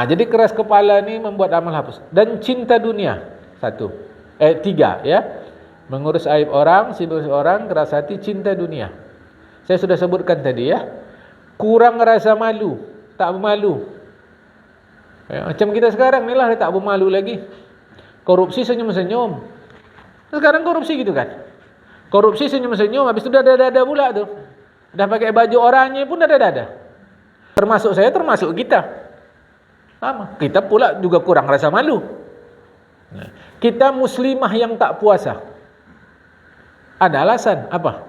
S1: Jadi keras kepala ni membuat amal hapus. Dan cinta dunia. 3 ya. Mengurus aib orang, sibuk orang, keras hati, cinta dunia. Saya sudah sebutkan tadi ya. Kurang rasa malu, tak bermalu. Macam kita sekarang ni lah, tak bermalu lagi. Korupsi senyum-senyum. Sekarang korupsi gitu kan. Korupsi senyum-senyum, habis itu dada-dada pula tu. Dah pakai baju oranye pun dada-dada. Termasuk saya, termasuk kita. Sama. Kita pula juga kurang rasa malu. Kita muslimah yang tak puasa. Ada alasan apa?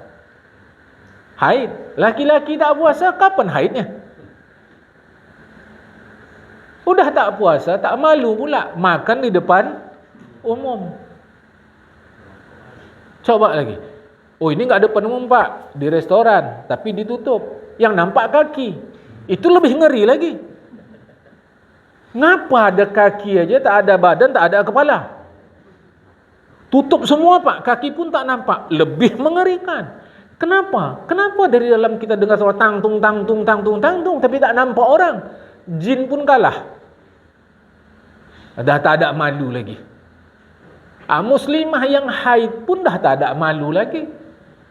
S1: Haid. Laki-laki tak puasa, kapan haidnya? Udah tak puasa, tak malu pula makan di depan umum. Coba lagi. Oh, ini enggak depan umum, Pak, di restoran, tapi ditutup. Yang nampak kaki. Itu lebih ngeri lagi. Ngapa ada kaki aja, tak ada badan, tak ada kepala? Tutup semua, Pak, kaki pun tak nampak. Lebih mengerikan. Kenapa? Kenapa dari dalam kita dengar suara tangtung, tapi tak nampak orang? Jin pun kalah. Dah tak ada malu lagi. Muslimah yang haid pun dah tak ada malu lagi.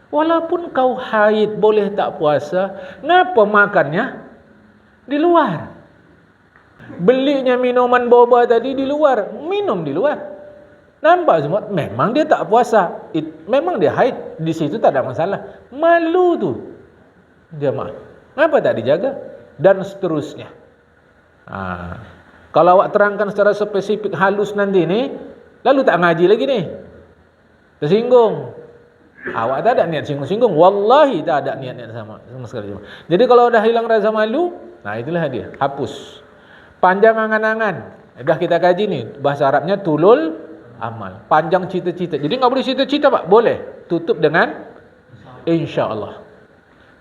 S1: Walaupun kau haid boleh tak puasa, ngapa makannya di luar? Belinya minuman boba tadi di luar, minum di luar. Nampak semua, memang dia tak puasa, memang dia haid, di situ tak ada masalah. Malu tu jemaah, kenapa tak dijaga? Dan seterusnya. Kalau awak terangkan secara spesifik halus nanti ni, lalu tak ngaji lagi ni, tersinggung. Awak tak ada niat singgung-singgung, wallahi tak ada niat-niat sama sekali. Jadi kalau dah hilang rasa malu, itulah dia, hapus. Panjang angan-angan, dah kita kaji ni, bahasa Arabnya tulul amal. Panjang cita-cita. Jadi enggak boleh cita-cita, Pak. Boleh. Tutup dengan insya-Allah.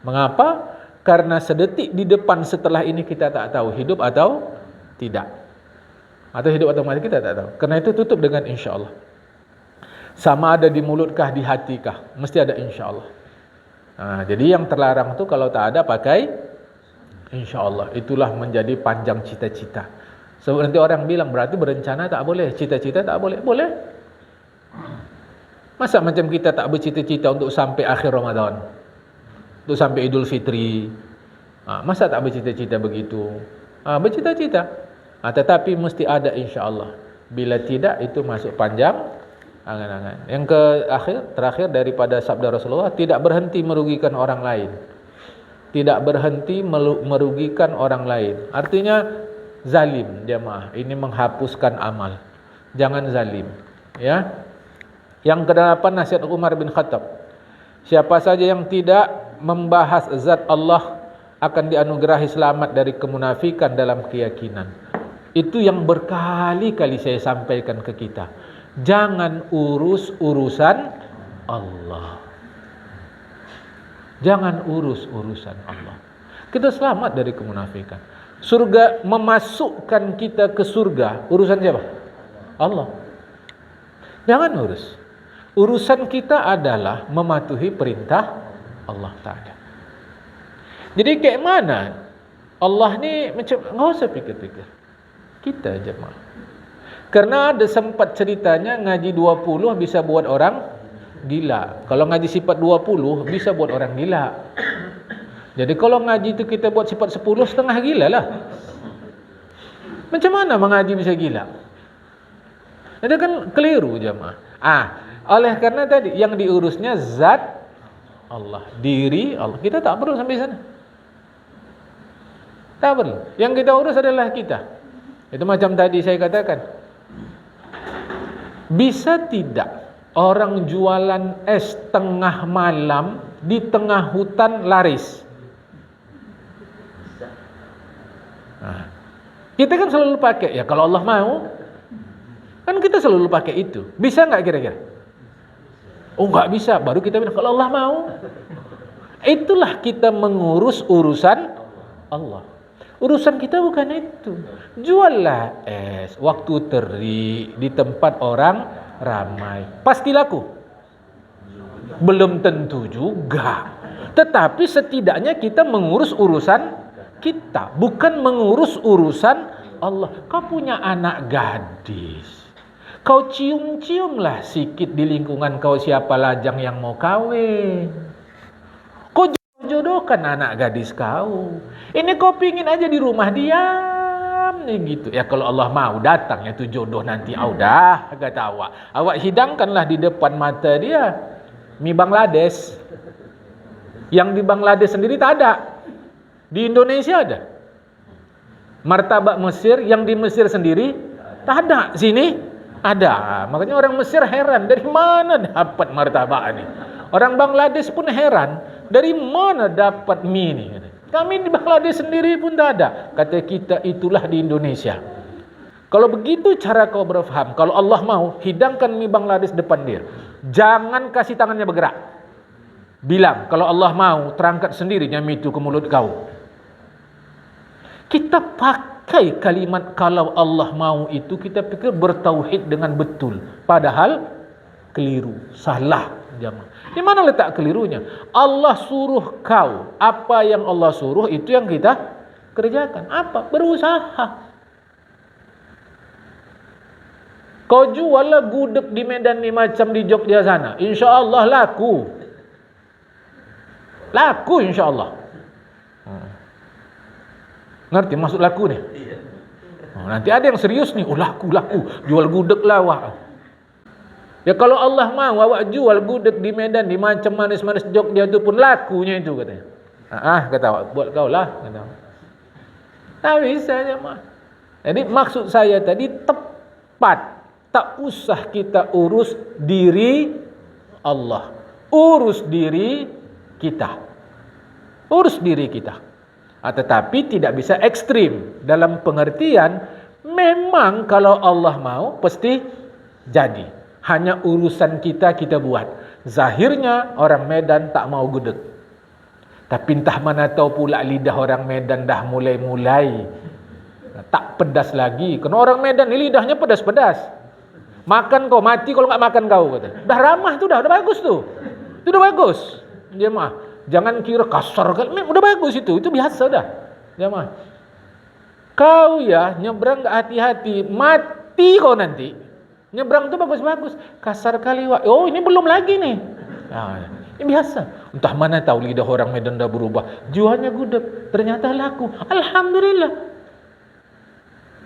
S1: Mengapa? Karena sedetik di depan setelah ini kita tak tahu hidup atau tidak. Atau hidup atau mati kita tak tahu. Karena itu tutup dengan insya-Allah. Sama ada di mulutkah, di hatikah, mesti ada insya-Allah. Jadi yang terlarang itu kalau tak ada pakai insya-Allah. Itulah menjadi panjang cita-cita. Sebab nanti orang bilang berarti berencana tak boleh, cita-cita tak boleh. Boleh. Masa macam kita tak bercita-cita untuk sampai akhir Ramadan, untuk sampai Idul Fitri. Masa tak bercita-cita begitu? Bercita-cita. Tetapi mesti ada insya-Allah. Bila tidak, itu masuk panjang angan-angan. Yang terakhir daripada sabda Rasulullah, tidak berhenti merugikan orang lain. Tidak berhenti merugikan orang lain. Artinya zalim, jemaah. Ini menghapuskan amal. Jangan zalim, ya. Yang ke-8 nasihat Umar bin Khattab. Siapa saja yang tidak membahas zat Allah akan dianugerahi selamat dari kemunafikan dalam keyakinan. Itu yang berkali-kali saya sampaikan ke kita. Jangan urus urusan Allah. Jangan urus urusan Allah. Kita selamat dari kemunafikan. Surga, memasukkan kita ke surga, urusan siapa? Allah. Jangan urus. Urusan kita adalah mematuhi perintah Allah Ta'ala. Jadi kayak mana? Allah ni macam, enggak usah pikir-pikir. Kita jemaah. Karena ada sempat ceritanya ngaji 20 bisa buat orang gila. Kalau ngaji sifat 20 bisa buat orang gila. Jadi kalau ngaji itu kita buat sifat 10, setengah gila lah. Macam mana mengaji bisa gila? Itu kan keliru jemaah. Oleh karena tadi yang diurusnya zat Allah, diri Allah. Kita tak perlu sampai sana. Tak perlu. Yang kita urus adalah kita. Itu macam tadi saya katakan. Bisa tidak orang jualan es tengah malam di tengah hutan laris? Kita kan selalu pakai, ya kalau Allah mau, kan kita selalu pakai itu. Bisa nggak kira-kira? Oh nggak bisa, baru kita bilang kalau Allah mau. Itulah kita mengurus urusan Allah. Urusan kita bukan itu. Juallah es waktu terik di tempat orang ramai. Pasti laku? Belum tentu juga. Tetapi setidaknya kita mengurus urusan kita, bukan mengurus urusan Allah. Kau punya anak gadis, kau cium-ciumlah sikit di lingkungan kau siapa lajang yang mau kawin. Kau jodohkan anak gadis kau. Ini kau pingin aja di rumah diam gitu. Ya kalau Allah mau datangnya tu jodoh nanti. Dah kata awak hidangkanlah di depan mata dia mie Bangladesh. Yang di Bangladesh sendiri tak ada. Di Indonesia ada. Martabak Mesir yang di Mesir sendiri tak ada. Sini ada. Makanya orang Mesir heran, dari mana dapat martabak ini? Orang Bangladesh pun heran, dari mana dapat mie ini? Kami di Bangladesh sendiri pun tak ada. Kata kita, itulah di Indonesia. Kalau begitu cara kau berfaham, kalau Allah mau, hidangkan mie Bangladesh depan dia. Jangan kasih tangannya bergerak. Bilang, kalau Allah mau, terangkat sendirinya mie itu ke mulut kau. Kita pakai kalimat kalau Allah mau itu, kita pikir bertauhid dengan betul. Padahal keliru, salah jemaah. Di mana letak kelirunya? Allah suruh kau, apa yang Allah suruh itu yang kita kerjakan. Apa? Berusaha. Kau juallah gudeg di Medan ni macam di Jogja sana, insya Allah laku. Laku insya Allah. Ngerti maksud laku ni? Nanti ada yang serius ni, laku, jual gudeg lawak. Ya kalau Allah mau awak jual gudeg di Medan, di macam manis-manis Jogja itu pun lakunya itu katanya. Kata awak, buat kau lah. Kata. Tak bisa jemaah. Jadi maksud saya tadi tepat. Tak usah kita urus diri Allah. Urus diri kita. Urus diri kita. Tetapi tidak bisa ekstrim. Dalam pengertian, memang kalau Allah mau, pasti jadi. Hanya urusan kita buat. Zahirnya orang Medan tak mau gudeg. Tapi entah mana tahu pula lidah orang Medan dah mulai tak pedas lagi. Karena orang Medan ni lidahnya pedas-pedas. Makan kau, mati kalau enggak makan kau kata. Dah ramah tu dah bagus tu. Itu dah bagus. Jemaah. Jangan kira kasar kan. Udah bagus itu biasa dah. Jamaah. Kau ya nyebrang gak hati-hati, mati kau nanti. Nyebrang tuh bagus-bagus, kasar kali wak. Oh ini belum lagi nih. Nah, ini biasa. Entah mana tahu lidah orang Medan dah berubah. Jiwanya gudeg, ternyata laku. Alhamdulillah.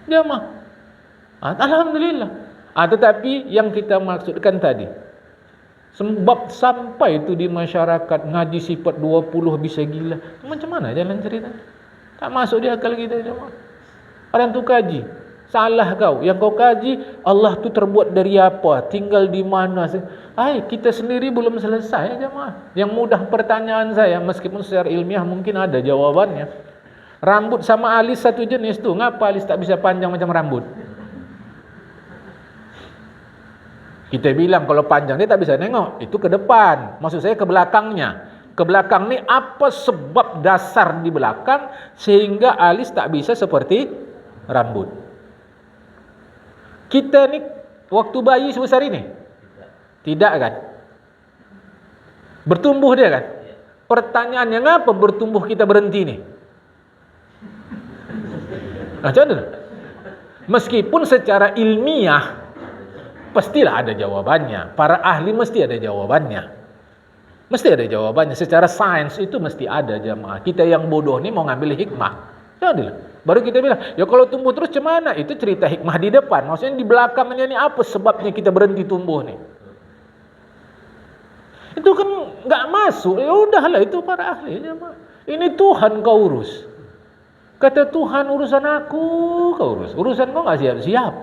S1: Jamaah. Alhamdulillah. Tetapi yang kita maksudkan tadi, sebab sampai itu di masyarakat ngaji sifat 20 bisa gila. Macam mana jalan cerita? Tak masuk di akal kita jemaah. Orang tu kaji, salah kau. Yang kau kaji Allah tu terbuat dari apa? Tinggal di mana? Kita sendiri belum selesai jemaah. Yang mudah pertanyaan saya, meskipun secara ilmiah mungkin ada jawabannya. Rambut sama alis satu jenis tu, ngapa alis tak bisa panjang macam rambut? Kita bilang kalau panjang dia tak bisa nengok, itu ke depan. Maksud saya ke belakangnya. Ke belakang ni apa sebab dasar di belakang sehingga alis tak bisa seperti rambut? Kita ni waktu bayi sebesar ini? Tidak kan? Bertumbuh dia kan? Pertanyaannya ngapa bertumbuh kita berhenti ni? Macam mana? Meskipun secara ilmiah pastilah ada jawabannya. Para ahli mesti ada jawabannya. Mesti ada jawabannya. Secara sains itu mesti ada jamaah. Kita yang bodoh ni mau ngambil hikmah. Jadilah. Baru kita bilang, ya kalau tumbuh terus macam mana? Itu cerita hikmah di depan. Maksudnya di belakangnya ni apa sebabnya kita berhenti tumbuh ni? Itu kan enggak masuk. Ya udahlah itu para ahli jamaah. Ini Tuhan kau urus. Kata Tuhan urusan aku kau urus. Urusan kau enggak siap-siap.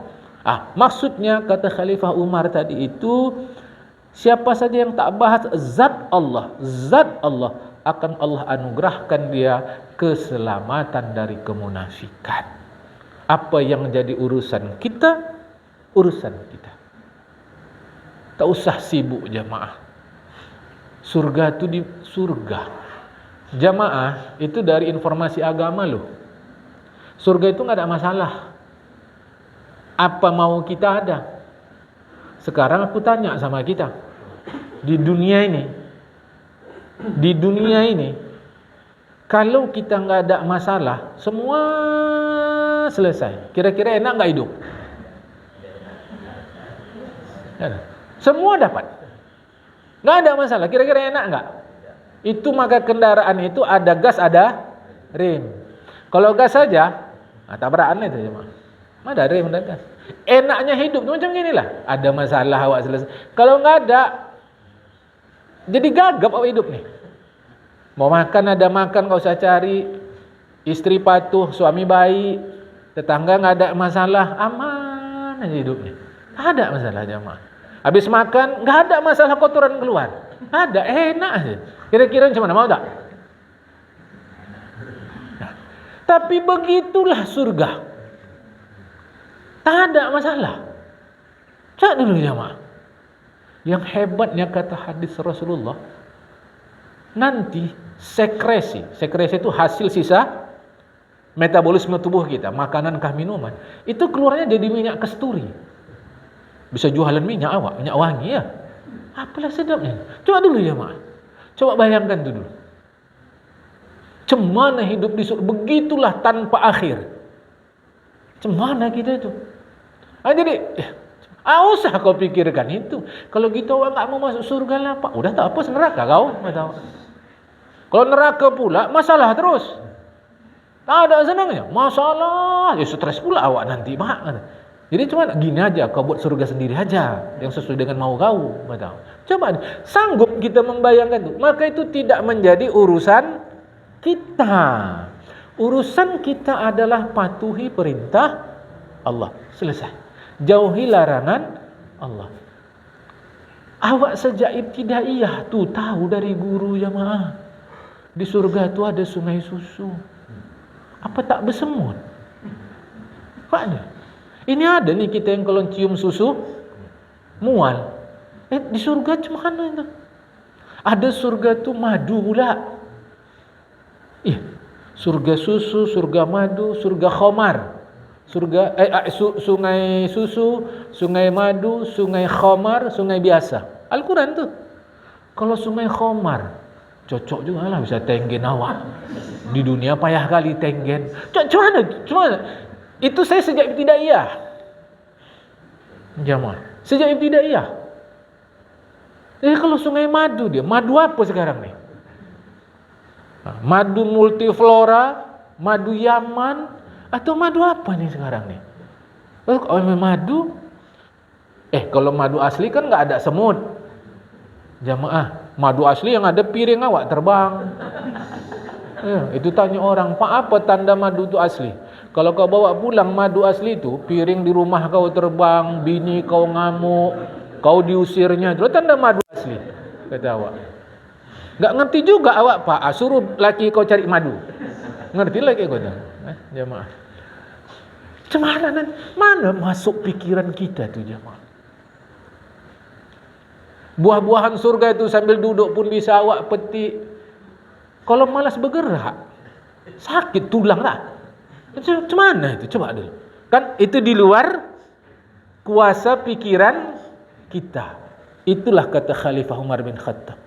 S1: Maksudnya kata Khalifah Umar tadi itu, siapa saja yang tak bahas zat Allah akan Allah anugerahkan dia keselamatan dari kemunafikan. Apa yang jadi urusan kita. Tak usah sibuk jamaah. Surga itu di surga. Jamaah itu dari informasi agama loh. Surga itu enggak ada masalah. Apa mau kita ada? Sekarang aku tanya sama kita, di dunia ini, kalau kita nggak ada masalah, semua selesai. Kira-kira enak nggak hidup? Semua dapat, nggak ada masalah. Kira-kira enak nggak? Itu maka kendaraan itu ada gas, ada rem. Kalau gas saja, tabrakan itu cuma. Ada rem, ada gas. Enaknya hidup tu macam inilah. Ada masalah awak selesai. Kalau enggak ada, jadi gagap awak hidup ni. Mau makan ada makan, kau usah cari. Isteri patuh, suami baik, tetangga enggak ada masalah, aman aja hidup ni. Ada masalah jemaah. Habis makan enggak ada masalah kotoran keluar. Ada, enak aja. Kira-kira macam mana, mau tak? Nah, tapi begitulah surga. Tak ada masalah. Cak dulu jemaah. Yang hebatnya kata hadis Rasulullah, nanti sekresi itu hasil sisa metabolisme tubuh kita, makanan kah minuman, itu keluarnya jadi minyak kasturi. Bisa jualan minyak awak, minyak wangi ya. Apalah sedapnya. Coba dulu jemaah. Coba bayangkan dulu. Cemana hidup di surga, begitulah tanpa akhir. Cemana kita itu? Jadi usah kau pikirkan itu. Kalau gitu orang tak mau masuk surga lah Pak. Udah tak apa, neraka kau. Kalau neraka pula masalah terus. Tak ada senangnya. Masalah, ya stres pula awak nanti Pak. Jadi cuma gini aja, kau buat surga sendiri aja yang sesuai dengan mau kau. Coba sanggup kita membayangkan itu. Maka itu tidak menjadi urusan kita. Urusan kita adalah patuhi perintah Allah. Selesai. Jauhi larangan Allah. Awak sejak ibtidaiyah tu tahu dari guru jemaah. Di surga tu ada sungai susu. Apa tak bersemut? Apa ada? Ini ada nih kita yang kalau cium susu mual. Di surga macam mana itu? Ada surga tu madu pula. Surga susu, surga madu, surga khamar. Sungai susu, sungai madu, sungai khamar, sungai biasa. Al-Quran tu. Kalau sungai khamar, Cocok juga lah bisa tenggen awak. Di dunia payah kali tenggen. Cuma itu saya sejak ibtidaiyah. Jamaah. Sejak ibtidaiyah. Jadi kalau Sungai Madu madu apa sekarang nih? Madu multiflora, madu Yaman, atau madu apa nih sekarang nih? Kalau madu, kalau madu asli kan nggak ada semut. Jamaah, madu asli yang ada piring awak terbang. Itu tanya orang, Pak, apa tanda madu itu asli? Kalau kau bawa pulang madu asli itu, piring di rumah kau terbang, bini kau ngamuk, kau diusirnya, itu tanda madu asli, kata awak. Nggak ngerti juga awak, Pak, suruh laki kau cari madu. Ngerti lagi kau tuh, jamaah. Mana masuk pikiran kita tuh, jamaah? Buah-buahan surga itu sambil duduk pun bisa awak petik. Kalau malas bergerak, sakit tulang lah. Mana itu? Coba dulu. Kan itu di luar kuasa pikiran kita. Itulah kata Khalifah Umar bin Khattab.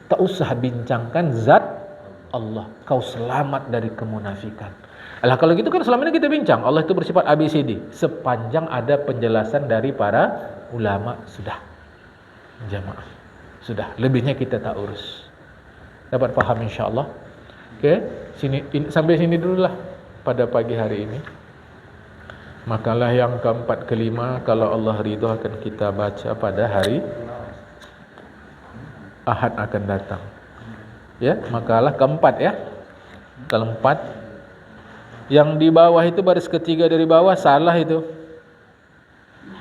S1: Tak usah bincangkan zat Allah. Kau selamat dari kemunafikan. Alah, kalau gitu kan selama ini kita bincang Allah itu bersifat ABCD. Sepanjang ada penjelasan dari para ulama, sudah. Jamaah, sudah, lebihnya kita tak urus. Dapat paham insyaallah. Oke, sampai sini dululah pada pagi hari ini. Makalah yang keempat kelima, kalau Allah ridho, akan kita baca pada hari Ahad akan datang. Ya, makalah keempat ya. Keempat. Yang di bawah itu baris ketiga dari bawah salah itu.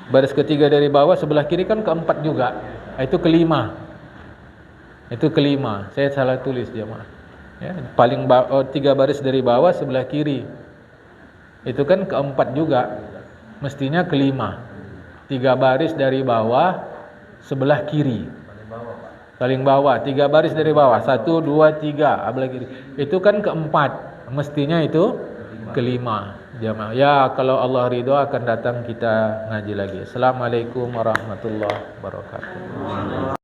S1: Baris ketiga dari bawah sebelah kiri kan keempat juga. Itu kelima. Saya salah tulis, jemaah. Ya, paling 3 baris dari bawah sebelah kiri. Itu kan keempat juga. Mestinya kelima. 3 baris dari bawah sebelah kiri. Paling bawah, 3 baris dari bawah. 1, 2, 3 sebelah kiri. Itu kan keempat. Mestinya itu kelima, jemaah. Ya, kalau Allah ridho akan datang kita ngaji lagi. Assalamualaikum warahmatullahi wabarakatuh.